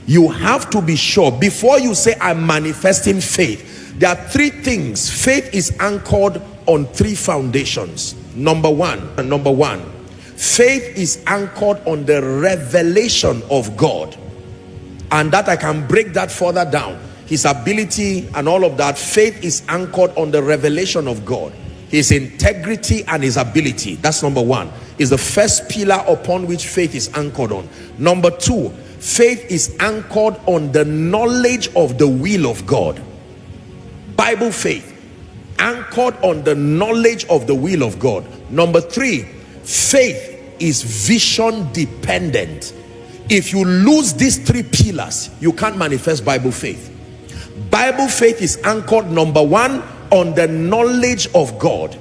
You have to be sure before you say I'm manifesting faith. There are three things. Faith is anchored on three foundations. Number one, faith is anchored on the revelation of God, and that I can break that further down. His ability and all of that. Faith is anchored on the revelation of God, his integrity and his ability. That's number one. Is the first pillar upon which faith is anchored on. Number two, faith is anchored on the knowledge of the will of God. Bible faith anchored on the knowledge of the will of God. Number three, faith is vision dependent. If you lose these three pillars, you can't manifest Bible faith. Bible faith is anchored, number one, on the knowledge of God,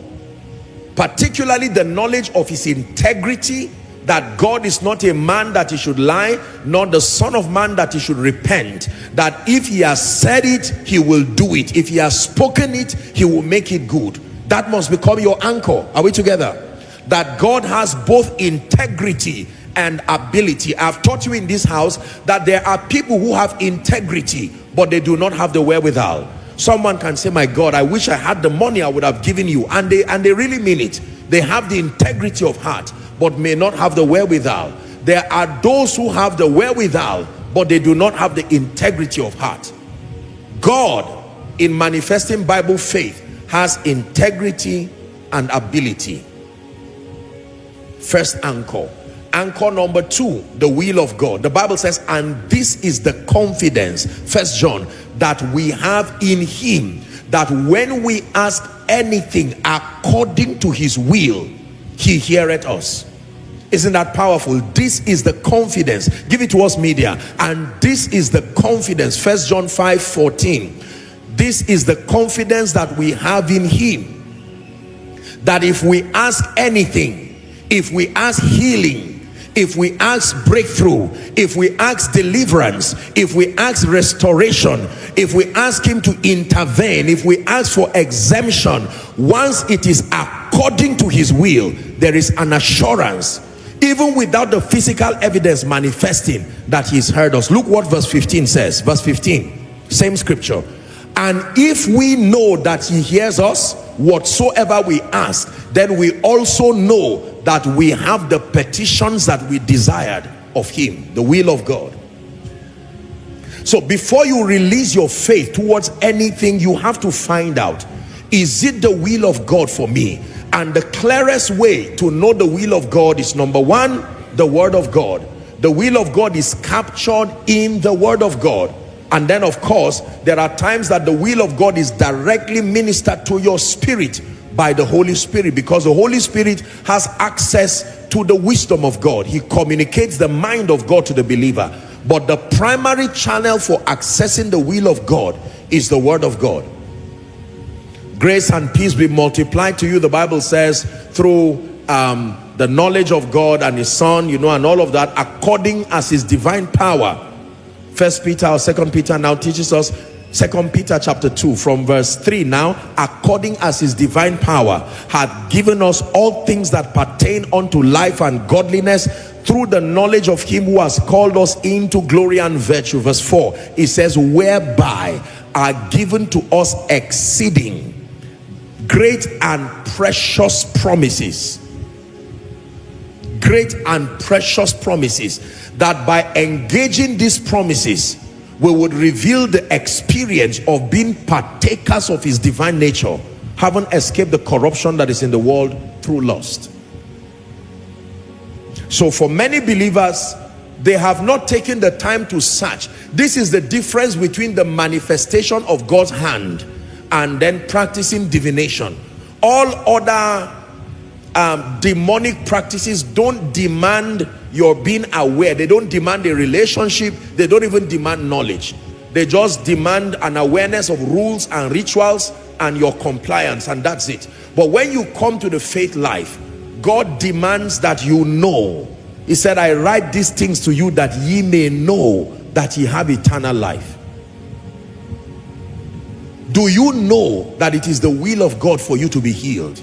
particularly the knowledge of his integrity, that God is not a man that he should lie, nor the son of man that he should repent, that if he has said it, he will do it. If he has spoken it, he will make it good. That must become your anchor. Are we together? That God has both integrity and ability. I've taught you in this house that there are people who have integrity, but they do not have the wherewithal. Someone can say, my God, I wish I had the money I would have given you, and they really mean it. They have the integrity of heart, but may not have the wherewithal. There are those who have the wherewithal, but they do not have the integrity of heart. God, in manifesting Bible faith, has integrity and ability. First anchor. Anchor number two, the will of God. The Bible says, and this is the confidence, 1 John, that we have in him, that when we ask anything according to his will, he heareth us. Isn't that powerful? This is the confidence. Give it to us, media. And this is the confidence, 1 John 5:14. This is the confidence that we have in him, that if we ask anything, if we ask healing, if we ask breakthrough, if we ask deliverance, if we ask restoration, if we ask him to intervene, if we ask for exemption, once it is according to his will, there is an assurance, even without the physical evidence manifesting, that he's heard us. Look what verse 15 says. Verse 15, same scripture. And if we know that he hears us whatsoever we ask, then we also know that we have the petitions that we desired of him, the will of God. So before you release your faith towards anything, you have to find out, is it the will of God for me? And the clearest way to know the will of God is, number one, the word of God. The will of God is captured in the word of God. And then, of course, there are times that the will of God is directly ministered to your spirit by the Holy Spirit, because the Holy Spirit has access to the wisdom of God. He communicates the mind of God to the believer. But the primary channel for accessing the will of God is the word of God. Grace and peace be multiplied to you, the Bible says, through the knowledge of God and his son, you know, and all of that, according as his divine power. 1 Peter or 2 Peter now teaches us, 2 Peter chapter 2 from verse 3 now, according as his divine power hath given us all things that pertain unto life and godliness, through the knowledge of him who has called us into glory and virtue. Verse 4, it says, whereby are given to us exceeding great and precious promises. Great and precious promises, that by engaging these promises, we would reveal the experience of being partakers of his divine nature, having escaped the corruption that is in the world through lust. So for many believers, they have not taken the time to search. This is the difference between the manifestation of God's hand and then practicing divination. All other demonic practices don't demand your being aware. They don't demand a relationship. They don't even demand knowledge. They just demand an awareness of rules and rituals and your compliance, and that's it. But when you come to the faith life, God demands that you know. He said, I write these things to you that ye may know that ye have eternal life. Do you know that it is the will of God for you to be healed?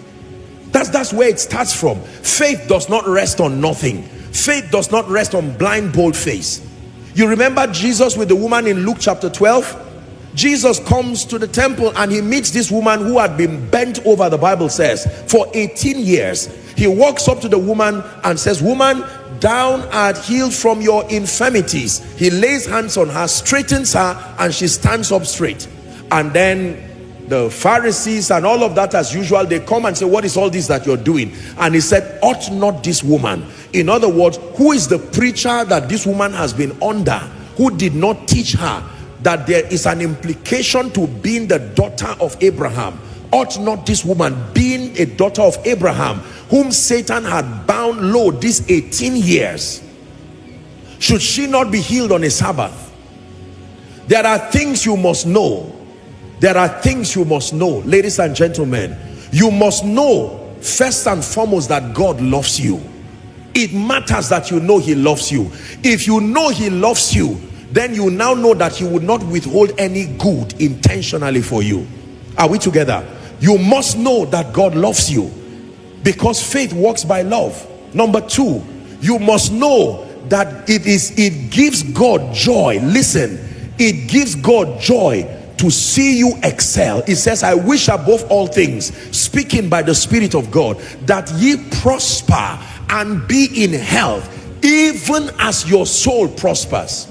That's where it starts from. Faith does not rest on nothing. Faith does not rest on blind bold faith. You remember Jesus with the woman in Luke chapter 12? Jesus comes to the temple and he meets this woman who had been bent over, the Bible says, for 18 years. He walks up to the woman and says, woman, down art healed from your infirmities. He lays hands on her, straightens her, and she stands up straight. And then the Pharisees and all of that, as usual, they come and say, what is all this that you're doing? And he said, ought not this woman? In other words, who is the preacher that this woman has been under, who did not teach her that there is an implication to being the daughter of Abraham? Ought not this woman, being a daughter of Abraham, whom Satan had bound low these 18 years, should she not be healed on a Sabbath? There are things you must know. There are things you must know, ladies and gentlemen. You must know first and foremost that God loves you. It matters that you know he loves you. If you know he loves you, then you now know that he would not withhold any good intentionally for you. Are we together? You must know that God loves you, because faith works by love. Number two, you must know that it gives God joy. Listen, it gives God joy to see you excel. It says, I wish above all things, speaking by the Spirit of God, that ye prosper and be in health, even as your soul prospers.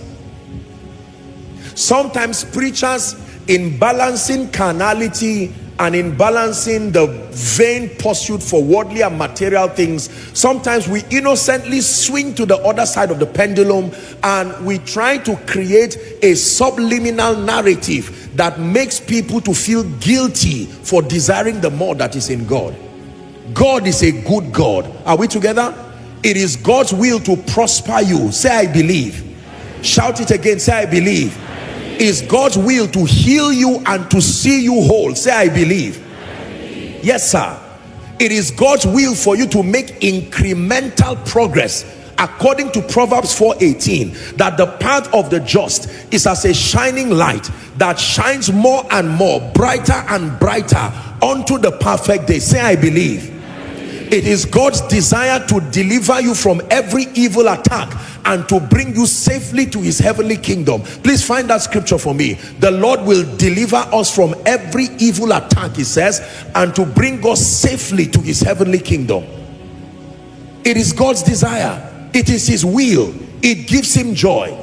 Sometimes preachers, in balancing carnality and in balancing the vain pursuit for worldly and material things, sometimes we innocently swing to the other side of the pendulum, and we try to create a subliminal narrative that makes people to feel guilty for desiring the more that is in God. God is a good God. Are we together? It is God's will to prosper you. Say, I believe. Shout it again. Say, I believe. Is God's will to heal you and to see you whole. Say, I believe. Yes, sir. It is God's will for you to make incremental progress, according to Proverbs 4:18, that the path of the just is as a shining light that shines more and more, brighter and brighter, unto the perfect day. Say, I believe. It is God's desire to deliver you from every evil attack and to bring you safely to his heavenly kingdom. Please find that scripture for me. The Lord will deliver us from every evil attack, he says, and to bring us safely to his heavenly kingdom. It is God's desire. It is his will. It gives him joy.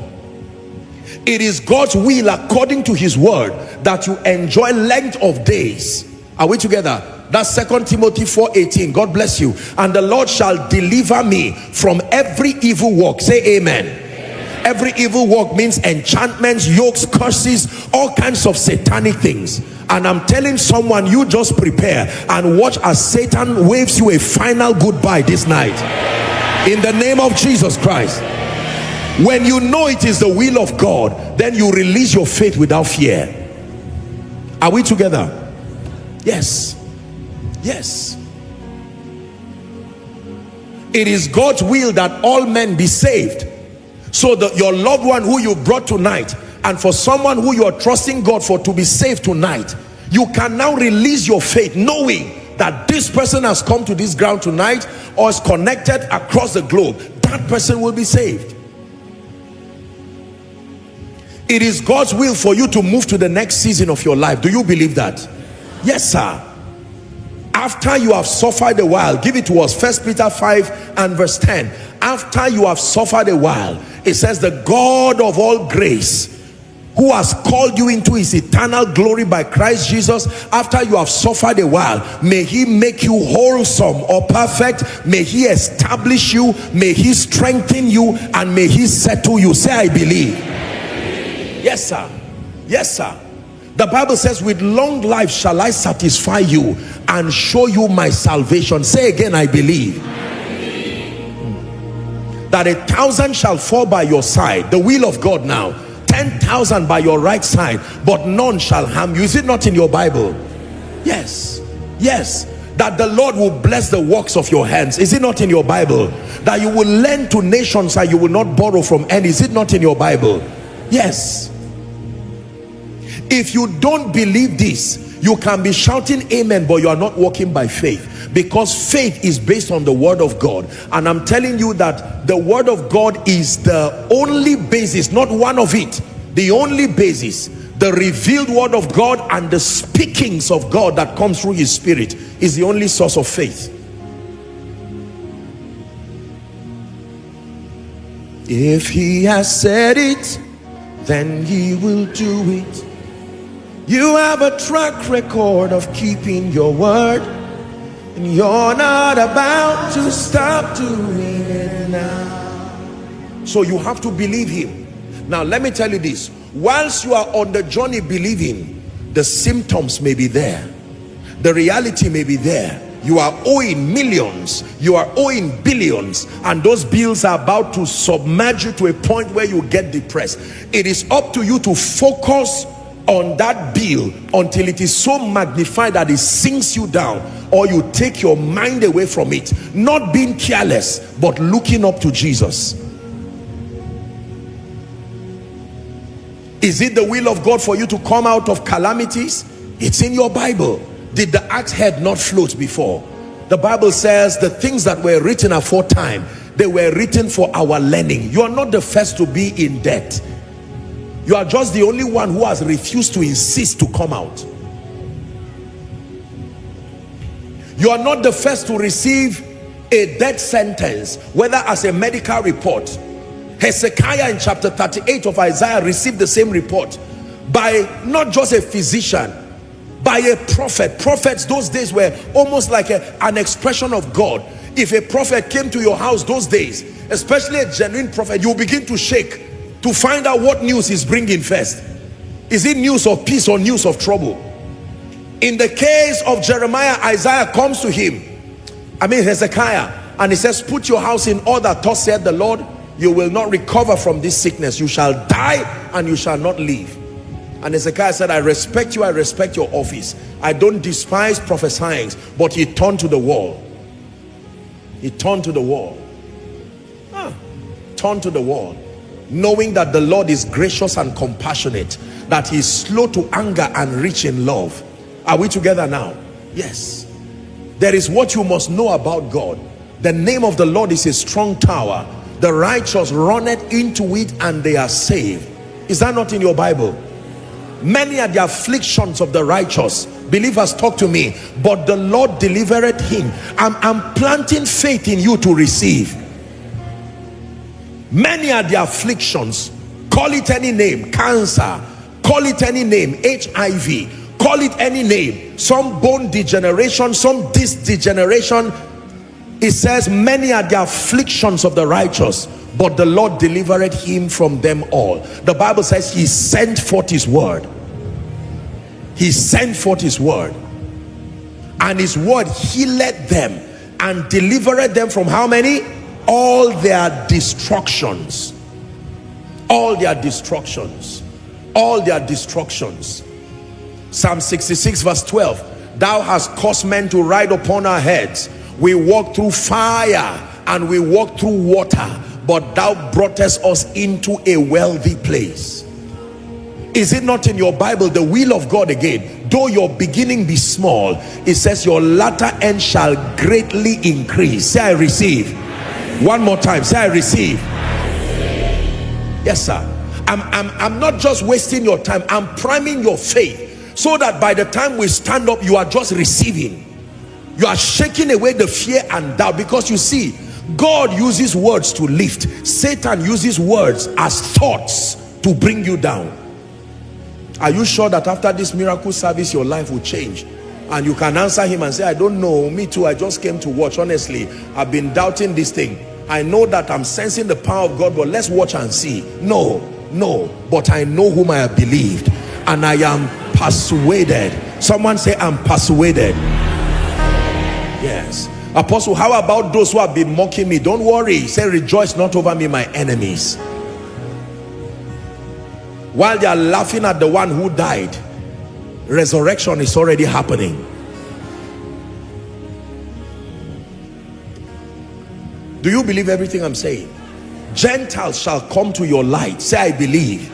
It is God's will, according to his word, that you enjoy length of days. Are we together? That's 2 Timothy 4:18. God bless you. And the Lord shall deliver me from every evil work. Say amen. Amen. Every evil work means enchantments, yokes, curses, all kinds of satanic things. And I'm telling someone, you just prepare and watch as Satan waves you a final goodbye this night, in the name of Jesus Christ. When you know it is the will of God, then you release your faith without fear. Are we together? Yes. Yes. It is God's will that all men be saved. So that your loved one who you brought tonight, and for someone who you are trusting God for to be saved tonight, you can now release your faith, knowing that this person has come to this ground tonight, or is connected across the globe. That person will be saved. It is God's will for you to move to the next season of your life. Do you believe that? Yes, sir. After you have suffered a while, give it to us. 1 Peter 5 and verse 10. After you have suffered a while, it says, the God of all grace, who has called you into his eternal glory by Christ Jesus, after you have suffered a while, may he make you wholesome or perfect. May he establish you, may he strengthen you, and may he settle you. Say, I believe. Yes, sir. Yes, sir. The Bible says, with long life shall I satisfy you and show you my salvation. Say again, I believe. That 1,000 shall fall by your side, the will of God now, 10,000 by your right side, but none shall harm you. Is it not in your Bible? Yes. Yes. That the Lord will bless the works of your hands. Is it not in your Bible? That you will lend to nations and you will not borrow from any. Is it not in your Bible? Yes. If you don't believe this, You can be shouting amen, but you are not walking by faith, because faith is based on the word of God. And I'm telling you that the word of God is the only basis, not one of it, the only basis. The revealed word of God and the speakings of God that comes through his spirit is the only source of faith. If he has said it, then he will do it. You have a track record of keeping your word, and you're not about to stop doing it now. So you have to believe him. Now let me tell you this. Whilst you are on the journey believing, the symptoms may be there, the reality may be there. You are owing millions, you are owing billions, and those bills are about to submerge you to a point where you get depressed. It is up to you to focus on that bill until it is so magnified that it sinks you down, or you take your mind away from it. Not being careless, but looking up to Jesus. Is it the will of God for you to come out of calamities? It's in your Bible. Did the axe head not float before? The Bible says the things that were written aforetime, they were written for our learning. You are not the first to be in debt. You are just the only one who has refused to insist to come out. You are not the first to receive a death sentence, whether as a medical report. Hezekiah in chapter 38 of Isaiah received the same report by not just a physician, by a prophet. Prophets those days were almost like an expression of God. If a prophet came to your house those days, especially a genuine prophet, you begin to shake to find out what news he's bringing first. Is it news of peace or news of trouble? In the case of Jeremiah, Isaiah comes to him, Hezekiah, and he says, put your house in order, thus said the Lord, you will not recover from this sickness. You shall die and you shall not live. And Hezekiah said, I respect you, I respect your office. I don't despise prophesying. But he turned to the wall. He turned to the wall. Turned to the wall. Knowing that the Lord is gracious and compassionate, that he is slow to anger and rich in love. Are we together now? Yes. There is what you must know about God. The name of the Lord is a strong tower. The righteous runneth into it and they are saved. Is that not in your Bible? Many are the afflictions of the righteous. Believers, talk to me. But the Lord delivered him. I'm planting faith in you to receive. Many are the afflictions. Call it any name. Cancer. Call it any name. HIV. Call it any name. Some bone degeneration, some disc degeneration. It says many are the afflictions of the righteous, but the Lord delivered him from them all. The Bible says he sent forth his word. He sent forth his word, and his word healed them and delivered them from how many? All their destructions. All their destructions. All their destructions. Psalm 66 verse 12. Thou hast caused men to ride upon our heads. We walk through fire and we walk through water, but thou broughtest us into a wealthy place. Is it not in your Bible the will of God again? Though your beginning be small, it says your latter end shall greatly increase. Say I receive. One more time, say I receive. Yes sir. I'm not just wasting your time, I'm priming your faith, so that by the time we stand up, you are just receiving. You are shaking away the fear and doubt, because you see, God uses words to lift. Satan uses words as thoughts to bring you down. Are you sure that after this miracle service your life will change? And you can answer him and say, I don't know, me too, I just came to watch. Honestly, I've been doubting this thing. I know that I'm sensing the power of God, but let's watch and see. No, but I know whom I have believed, and I am persuaded. Someone say, I'm persuaded. Yes. Apostle, how about those who have been mocking me? Don't worry. Say, rejoice not over me, my enemies. While they are laughing at the one who died, resurrection is already happening. Do you believe everything I'm saying? Gentiles shall come to your light. Say, I believe.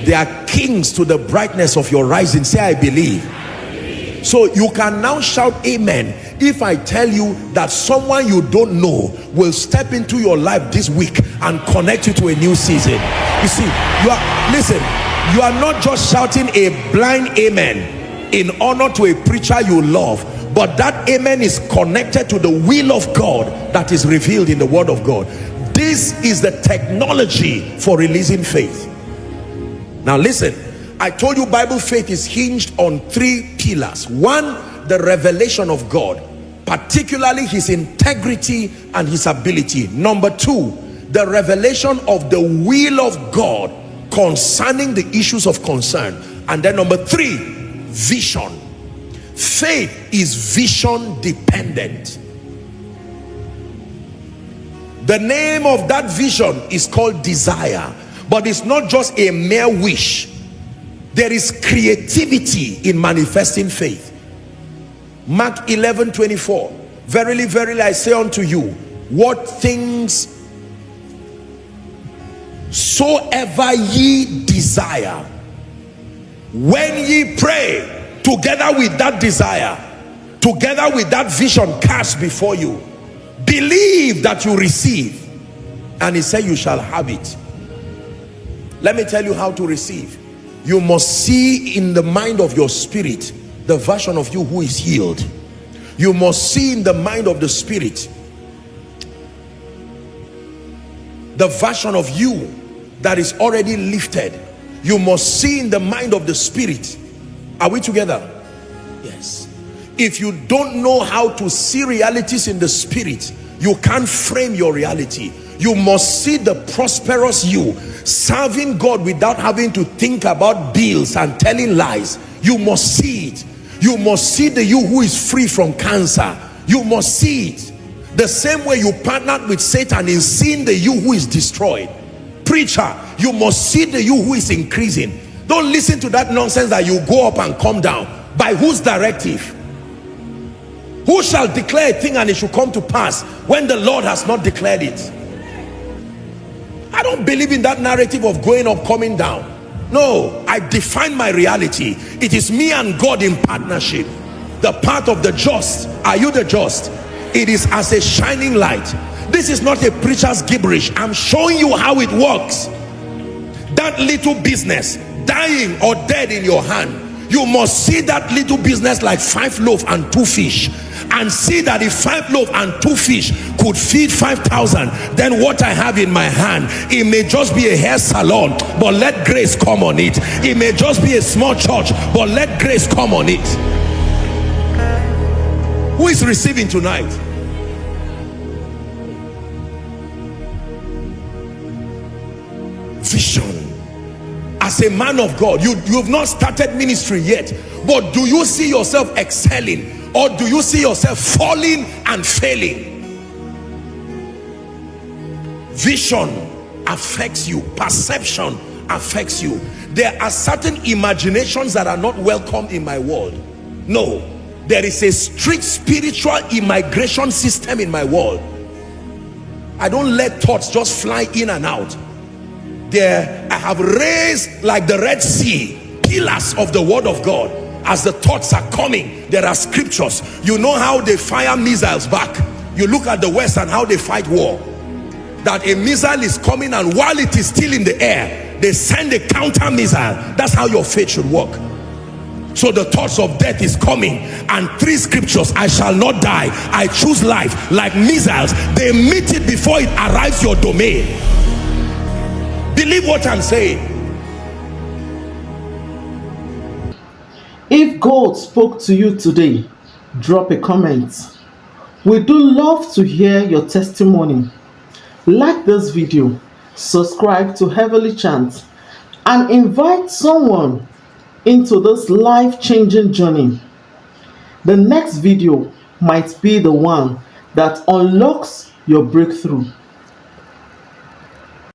They are kings to the brightness of your rising. Say, I believe. So you can now shout amen if I tell you that someone you don't know will step into your life this week and connect you to a new season. You see, you are not just shouting a blind amen in honor to a preacher you love, but that amen is connected to the will of God that is revealed in the word of God. This is the technology for releasing faith. Now listen, I told you Bible faith is hinged on 3 pillars. 1, the revelation of God, particularly his integrity and his ability. Number 2, the revelation of the will of God concerning the issues of concern. And then number 3, vision. Faith is vision dependent. The name of that vision is called desire, but it's not just a mere wish. There is creativity in manifesting faith. Mark 11:24, verily, verily, I say unto you, what things soever ye desire, when ye pray, together with that desire, together with that vision cast before you, believe that you receive, and he said you shall have it. Let me tell you how to receive. You must see in the mind of your spirit the version of you who is healed. You must see in the mind of the spirit the version of you that is already lifted. You must see in the mind of the spirit. Are we together? Yes. If you don't know how to see realities in the spirit, you can't frame your reality. You must see the prosperous you serving God without having to think about bills and telling lies. You must see it. You must see the you who is free from cancer. You must see it. The same way you partnered with Satan in seeing the you who is destroyed. Preacher, you must see the you who is increasing. Don't listen to that nonsense that you go up and come down. By whose directive? Who shall declare a thing and it should come to pass when the Lord has not declared it? I don't believe in that narrative of going up, coming down. No, I define my reality. It is me and God in partnership. The path of the just. Are you the just? It is as a shining light. This is not a preacher's gibberish. I'm showing you how it works. That little business dying or dead in your hand, you must see that little business like 5 loaves and 2 fish, and see that if 5 loaves and 2 fish could feed 5,000, then what I have in my hand, it may just be a hair salon, but let grace come on it. It may just be a small church, but let grace come on it. Who is receiving tonight? Vision. As a man of God, you've not started ministry yet, but do you see yourself excelling, or do you see yourself falling and failing? Vision affects you. Perception affects you. There are certain imaginations that are not welcome in my world. No, there is a strict spiritual immigration system in my world. I don't let thoughts just fly in and out. There, I have raised, like the Red Sea, pillars of the word of God. As the thoughts are coming, there are scriptures. You know how they fire missiles back. You look at the West and how they fight war. That a missile is coming, and while it is still in the air, they send a counter missile. That's how your faith should work. So the thoughts of death is coming, and 3 scriptures: I shall not die, I choose life. Like missiles, they meet it before it arrives your domain. Believe what I'm saying. If God spoke to you today, drop a comment. We do love to hear your testimony. Like this video, subscribe to Heavenly Chant, and invite someone into this life-changing journey. The next video might be the one that unlocks your breakthrough.